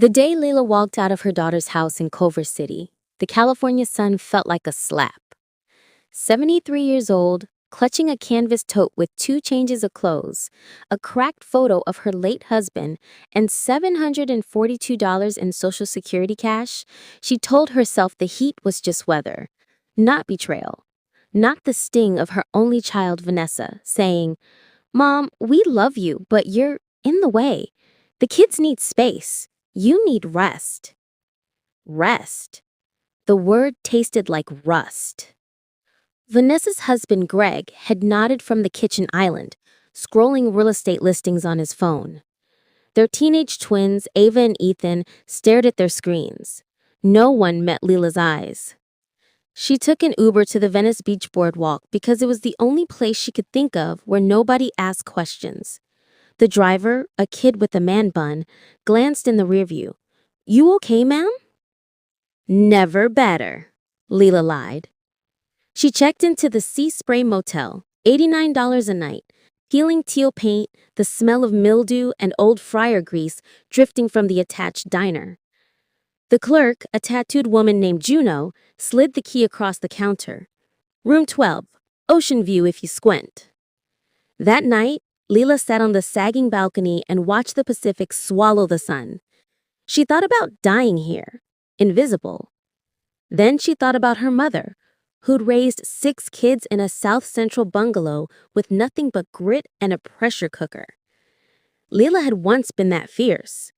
The day Lila walked out of her daughter's house in Culver City, the California sun felt like a slap. 73 years old, clutching a canvas tote with 2 changes of clothes, a cracked photo of her late husband, and $742 in Social Security cash, she told herself the heat was just weather, not betrayal. Not the sting of her only child, Vanessa, saying, "Mom, we love you, but you're in the way. The kids need space. You need rest." Rest. The word tasted like rust. Vanessa's husband, Greg, had nodded from the kitchen island, scrolling real estate listings on his phone. Their teenage twins, Ava and Ethan, stared at their screens. No one met Lila's eyes. She took an Uber to the Venice Beach boardwalk because it was the only place she could think of where nobody asked questions. The driver, a kid with a man bun, glanced in the rearview. "You okay, ma'am?" "Never better," Lila lied. She checked into the Sea Spray Motel, $89 a night, peeling teal paint, the smell of mildew and old fryer grease drifting from the attached diner. The clerk, a tattooed woman named Juno, slid the key across the counter. "Room 12, ocean view if you squint." That night, Lila sat on the sagging balcony and watched the Pacific swallow the sun. She thought about dying here, invisible. Then she thought about her mother, who'd raised 6 kids in a South Central bungalow with nothing but grit and a pressure cooker. Lila had once been that fierce.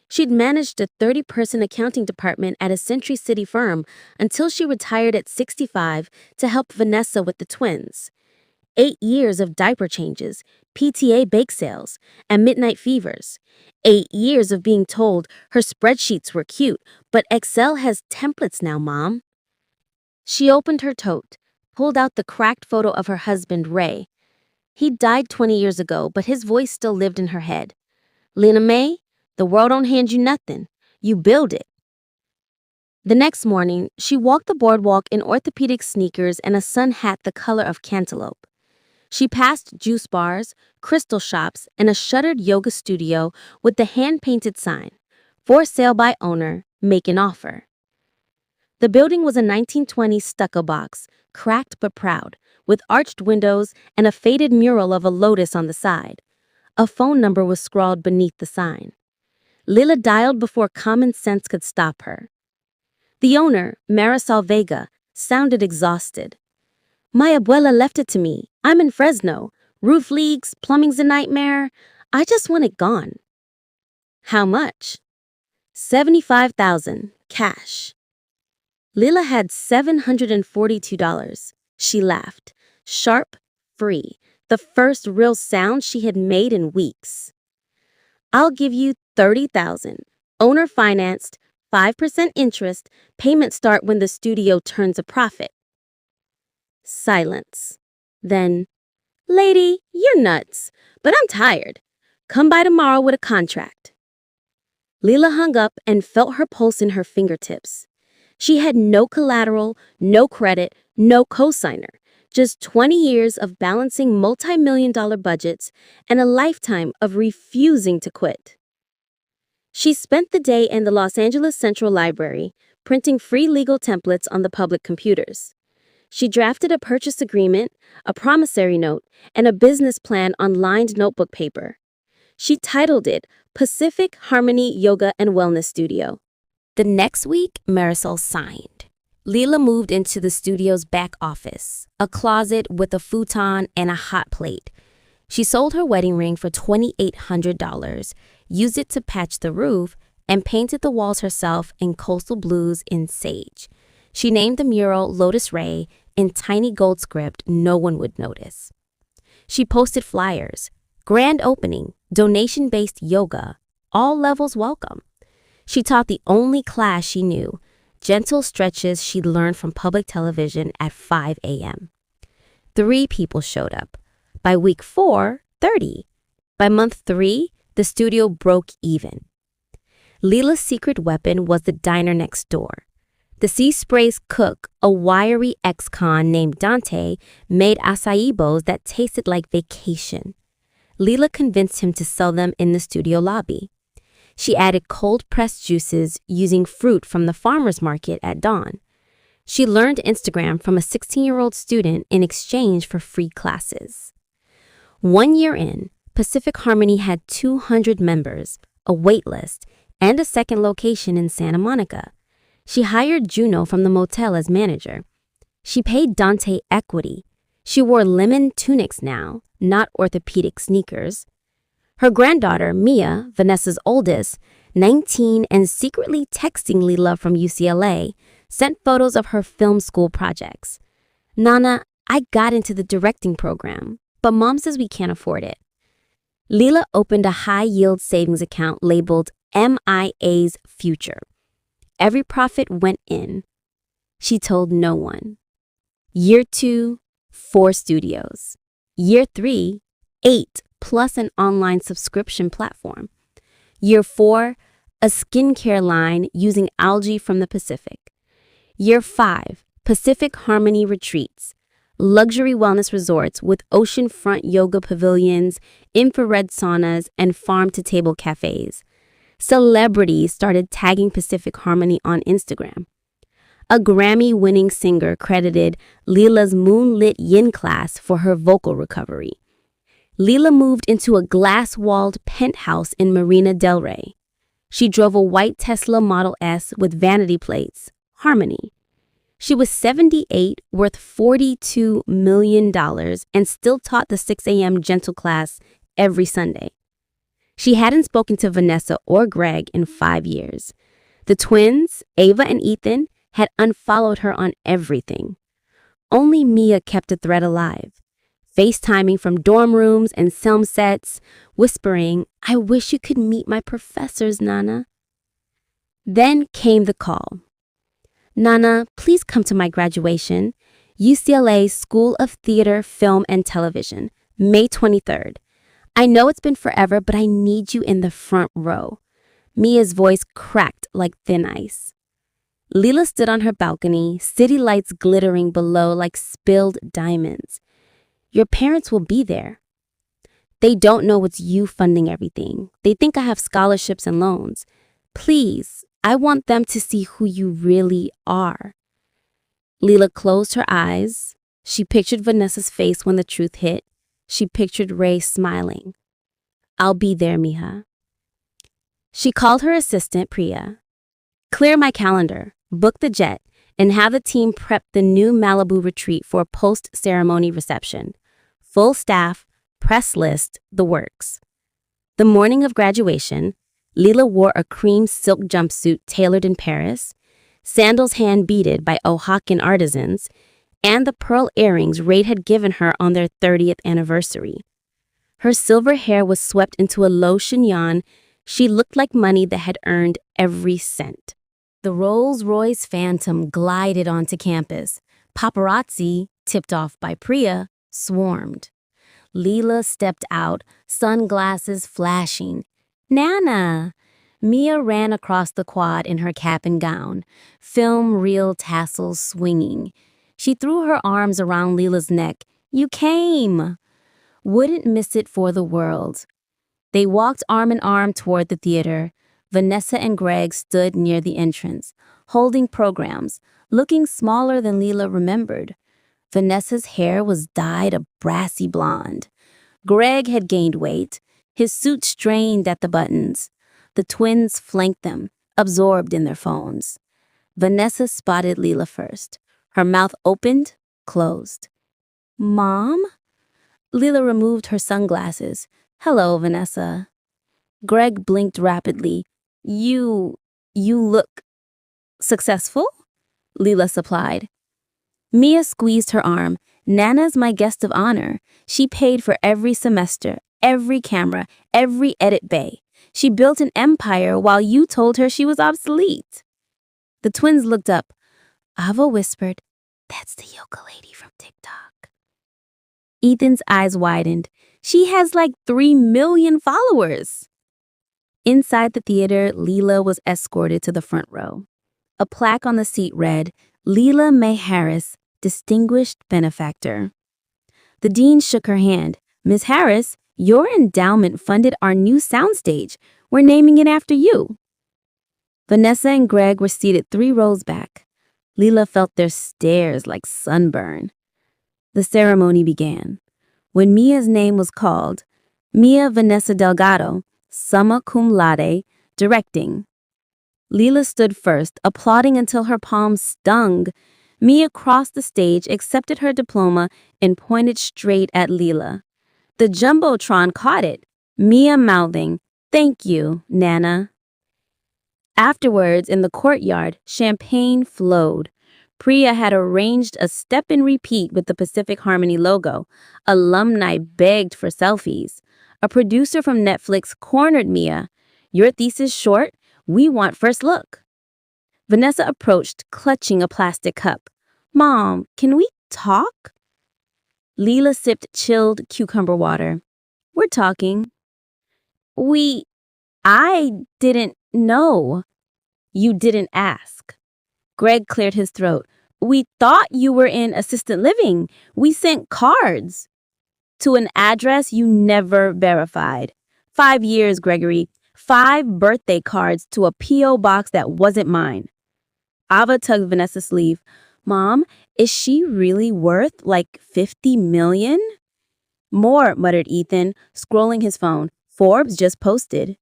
She'd managed a 30-person accounting department at a Century City firm until she retired at 65 to help Vanessa with the twins. 8 years of diaper changes, PTA bake sales, and midnight fevers. 8 years of being told her spreadsheets were cute, but Excel has templates now, Mom. She opened her tote, pulled out the cracked photo of her husband, Ray. He died 20 years ago, but his voice still lived in her head. "Lena May, the world don't hand you nothing. You build it." The next morning, she walked the boardwalk in orthopedic sneakers and a sun hat the color of cantaloupe. She passed juice bars, crystal shops, and a shuttered yoga studio with the hand-painted sign, "For sale by owner, make an offer." The building was a 1920s stucco box, cracked but proud, with arched windows and a faded mural of a lotus on the side. A phone number was scrawled beneath the sign. Lila dialed before common sense could stop her. The owner, Marisol Vega, sounded exhausted. "My abuela left it to me. I'm in Fresno. Roof leaks, plumbing's a nightmare. I just want it gone." "How much?" "$75,000, cash." Lila had $742. She laughed. Sharp, free, the first real sound she had made in weeks. "I'll give you $30,000. Owner financed, 5% interest, payment start when the studio turns a profit." Silence. Then, "Lady, you're nuts, but I'm tired. Come by tomorrow with a contract." Lila hung up and felt her pulse in her fingertips. She had no collateral, no credit, no cosigner, just 20 years of balancing multi-million-dollar budgets and a lifetime of refusing to quit. She spent the day in the Los Angeles Central Library, printing free legal templates on the public computers. She drafted a purchase agreement, a promissory note, and a business plan on lined notebook paper. She titled it Pacific Harmony Yoga and Wellness Studio. The next week, Marisol signed. Lila moved into the studio's back office, a closet with a futon and a hot plate. She sold her wedding ring for $2,800, used it to patch the roof, and painted the walls herself in coastal blues in sage. She named the mural Lotus Ray in tiny gold script no one would notice. She posted flyers, grand opening, donation-based yoga, all levels welcome. She taught the only class she knew, gentle stretches she'd learned from public television at 5 a.m. 3 people showed up. By week 4, 30. By month 3, the studio broke even. Lila's secret weapon was the diner next door. The Sea Spray's cook, a wiry ex-con named Dante, made acai bowls that tasted like vacation. Lila convinced him to sell them in the studio lobby. She added cold-pressed juices using fruit from the farmer's market at dawn. She learned Instagram from a 16-year-old student in exchange for free classes. 1 year in, Pacific Harmony had 200 members, a wait list, and a second location in Santa Monica. She hired Juno from the motel as manager. She paid Dante equity. She wore lemon tunics now, not orthopedic sneakers. Her granddaughter, Mia, Vanessa's oldest, 19 and secretly texting Lila from UCLA, sent photos of her film school projects. Nana, I got into the directing program, but Mom says we can't afford it. Lila opened a high-yield savings account labeled MIA's Future. Every profit went in. She told no one. Year 2, 4 studios. Year 3, 8 plus an online subscription platform. Year 4, a skincare line using algae from the Pacific. Year 5, Pacific Harmony Retreats, luxury wellness resorts with oceanfront yoga pavilions, infrared saunas, and farm-to-table cafes. Celebrities started tagging Pacific Harmony on Instagram. A Grammy-winning singer credited Lila's moonlit yin class for her vocal recovery. Lila moved into a glass-walled penthouse in Marina Del Rey. She drove a white Tesla Model S with vanity plates, Harmony. She was 78, worth $42 million, and still taught the 6 a.m. gentle class every Sunday. She hadn't spoken to Vanessa or Greg in 5 years. The twins, Ava and Ethan, had unfollowed her on everything. Only Mia kept a thread alive, FaceTiming from dorm rooms and film sets, whispering, "I wish you could meet my professors, Nana." Then came the call. "Nana, please come to my graduation, UCLA School of Theater, Film, and Television, May 23rd. I know it's been forever, but I need you in the front row." Mia's voice cracked like thin ice. Lila stood on her balcony, city lights glittering below like spilled diamonds. "Your parents will be there. They don't know it's you funding everything. They think I have scholarships and loans. Please, I want them to see who you really are." Lila closed her eyes. She pictured Vanessa's face when the truth hit. She pictured Ray smiling. "I'll be there, Mija." She called her assistant, Priya. "Clear my calendar, book the jet, and have the team prep the new Malibu retreat for a post-ceremony reception. Full staff, press list, the works." The morning of graduation, Lila wore a cream silk jumpsuit tailored in Paris, sandals hand-beaded by Oaxacan artisans, and the pearl earrings Raid had given her on their 30th anniversary. Her silver hair was swept into a low chignon. She looked like money that had earned every cent. The Rolls-Royce Phantom glided onto campus. Paparazzi, tipped off by Priya, swarmed. Lila stepped out, sunglasses flashing. "Nana!" Mia ran across the quad in her cap and gown, film reel tassels swinging. She threw her arms around Lila's neck. "You came!" Wouldn't miss it for the world. They walked arm in arm toward the theater. Vanessa and Greg stood near the entrance, holding programs, looking smaller than Lila remembered. Vanessa's hair was dyed a brassy blonde. Greg had gained weight, his suit strained at the buttons. The twins flanked them, absorbed in their phones. Vanessa spotted Lila first. Her mouth opened, closed. "Mom?" Lila removed her sunglasses. "Hello, Vanessa." Greg blinked rapidly. You look successful?" Lila supplied. Mia squeezed her arm. "Nana's my guest of honor. She paid for every semester, every camera, every edit bay. She built an empire while you told her she was obsolete." The twins looked up. Ava whispered, "That's the yoga lady from TikTok." Ethan's eyes widened. "She has like 3 million followers." Inside the theater, Lila was escorted to the front row. A plaque on the seat read, "Lila Harris, Distinguished Benefactor." The dean shook her hand. "Miss Harris, Your endowment funded our new soundstage. We're naming it after you. Vanessa and Greg were seated 3 rows back. Lila felt their stares like sunburn. The ceremony began. When Mia's name was called, Mia Vanessa Delgado, summa cum laude, directing. Lila stood first, applauding until her palms stung. Mia crossed the stage, accepted her diploma, and pointed straight at Lila. The Jumbotron caught it, Mia mouthing, "Thank you, Nana." Afterwards, in the courtyard, champagne flowed. Priya had arranged a step and repeat with the Pacific Harmony logo. Alumni begged for selfies. A producer from Netflix cornered Mia. "Your thesis short? We want first look." Vanessa approached, clutching a plastic cup. "Mom, can we talk?" Lila sipped chilled cucumber water. "We're talking." I didn't know." "You didn't ask." Greg cleared his throat. "We thought you were in assisted living. We sent cards." "To an address you never verified. 5 years, Gregory. 5 birthday cards to a P.O. box that wasn't mine." Ava tugged Vanessa's sleeve. "Mom, is she really worth like 50 million? "More," muttered Ethan, scrolling his phone. "Forbes just posted."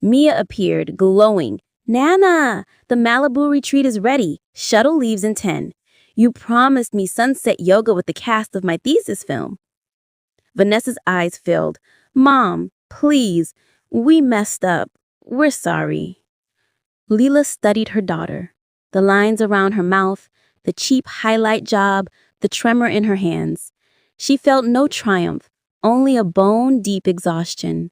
Mia appeared, glowing. "Nana, the Malibu retreat is ready. Shuttle leaves in 10. You promised me sunset yoga with the cast of my thesis film." Vanessa's eyes filled. "Mom, please, we messed up. We're sorry." Lila studied her daughter. The lines around her mouth, the cheap highlight job, the tremor in her hands. She felt no triumph, only a bone-deep exhaustion.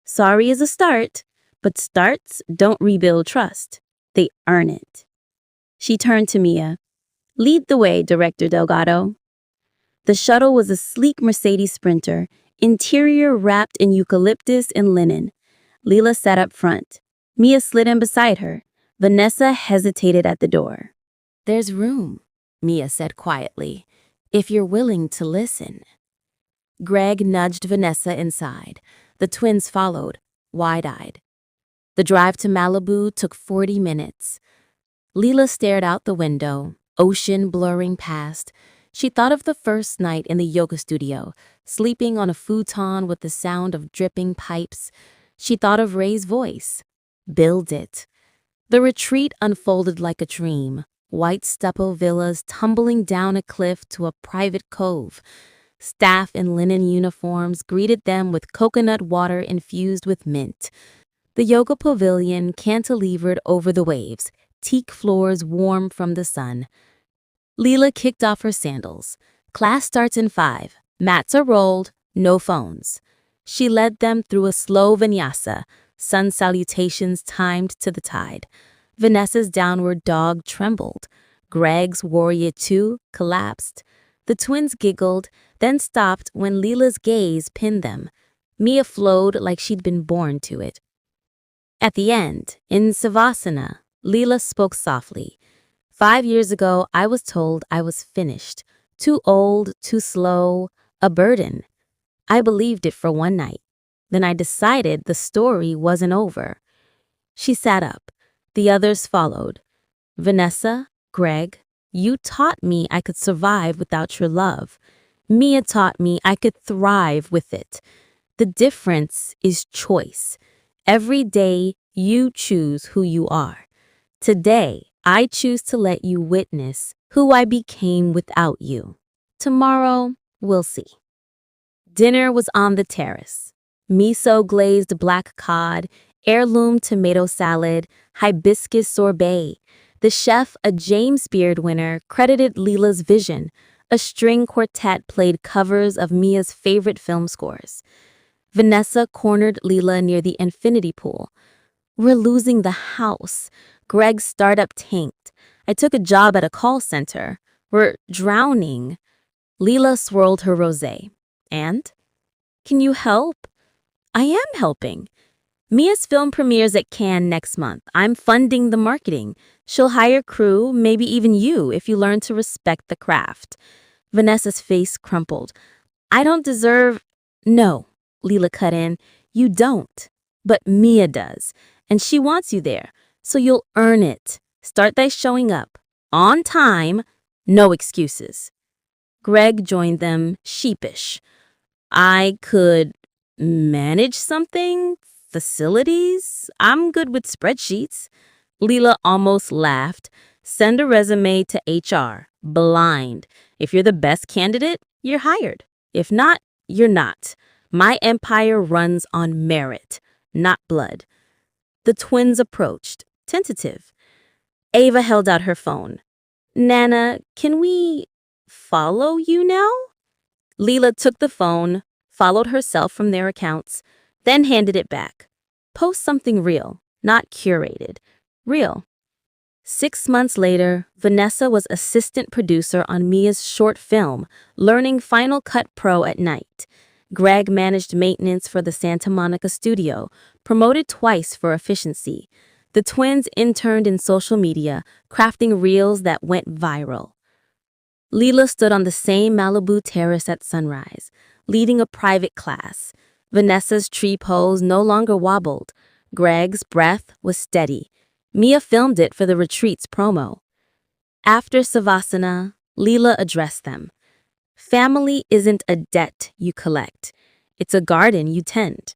Sorry is a start, but starts don't rebuild trust. They earn it. She turned to Mia. "Lead the way, Director Delgado." The shuttle was a sleek Mercedes Sprinter, interior wrapped in eucalyptus and linen. Lila sat up front. Mia slid in beside her. Vanessa hesitated at the door. "There's room," Mia said quietly, "if you're willing to listen." Greg nudged Vanessa inside. The twins followed, wide-eyed. The drive to Malibu took 40 minutes. Lila stared out the window, ocean blurring past. She thought of the first night in the yoga studio, sleeping on a futon with the sound of dripping pipes. She thought of Ray's voice. "Build it." The retreat unfolded like a dream. White stucco villas tumbling down a cliff to a private cove. Staff in linen uniforms greeted them with coconut water infused with mint. The yoga pavilion cantilevered over the waves, teak floors warm from the sun. Lila kicked off her sandals. "Class starts in 5. Mats are rolled, no phones." She led them through a slow vinyasa, sun salutations timed to the tide. Vanessa's downward dog trembled. Greg's warrior 2 collapsed. The twins giggled, then stopped when Lila's gaze pinned them. Mia flowed like she'd been born to it. At the end, in Savasana, Lila spoke softly. 5 years ago, I was told I was finished. Too old, too slow, a burden. I believed it for one night. Then I decided the story wasn't over. She sat up. The others followed. "Vanessa, Greg, you taught me I could survive without your love. Mia taught me I could thrive with it. The difference is choice. Every day, you choose who you are. Today, I choose to let you witness who I became without you. Tomorrow, we'll see." Dinner was on the terrace. Miso-glazed black cod, heirloom tomato salad, hibiscus sorbet. The chef, a James Beard winner, credited Lila's vision. A string quartet played covers of Mia's favorite film scores. Vanessa cornered Lila near the infinity pool. "We're losing the house. Greg's startup tanked. I took a job at a call center. We're drowning." Lila swirled her rosé. "And? Can you help?" "I am helping. Mia's film premieres at Cannes next month. I'm funding the marketing. She'll hire crew, maybe even you, if you learn to respect the craft." Vanessa's face crumpled. "I don't deserve—" "No, Lila cut in. You don't. But Mia does. And she wants you there. So you'll earn it. Start by showing up. On time. No excuses. Greg joined them, sheepish. I could manage something? Facilities? I'm good with spreadsheets. Lila almost laughed. Send a resume to HR. Blind. If you're the best candidate, you're hired. If not, you're not. My empire runs on merit, not blood. The twins approached, tentative. Ava held out her phone. Nana, can we follow you now? Lila took the phone, followed herself from their accounts, then handed it back. Post something real, not curated. Real. 6 months later, Vanessa was assistant producer on Mia's short film, learning Final Cut Pro at night. Greg managed maintenance for the Santa Monica studio, promoted twice for efficiency. The twins interned in social media, crafting reels that went viral. Lila stood on the same Malibu terrace at sunrise, leading a private class. Vanessa's tree pose no longer wobbled. Greg's breath was steady. Mia filmed it for the retreat's promo. After Savasana, Lila addressed them. Family isn't a debt you collect. It's a garden you tend.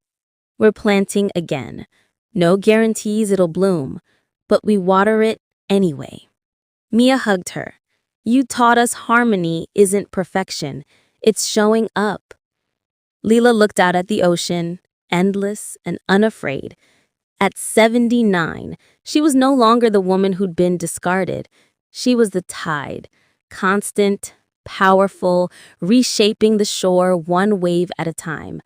We're planting again. No guarantees it'll bloom, but we water it anyway. Mia hugged her. You taught us harmony isn't perfection. It's showing up. Lila looked out at the ocean, endless and unafraid. At 79, she was no longer the woman who'd been discarded. She was the tide, constant, powerful, reshaping the shore one wave at a time.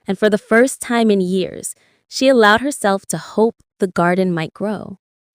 And for the first time in years, she allowed herself to hope the garden might grow.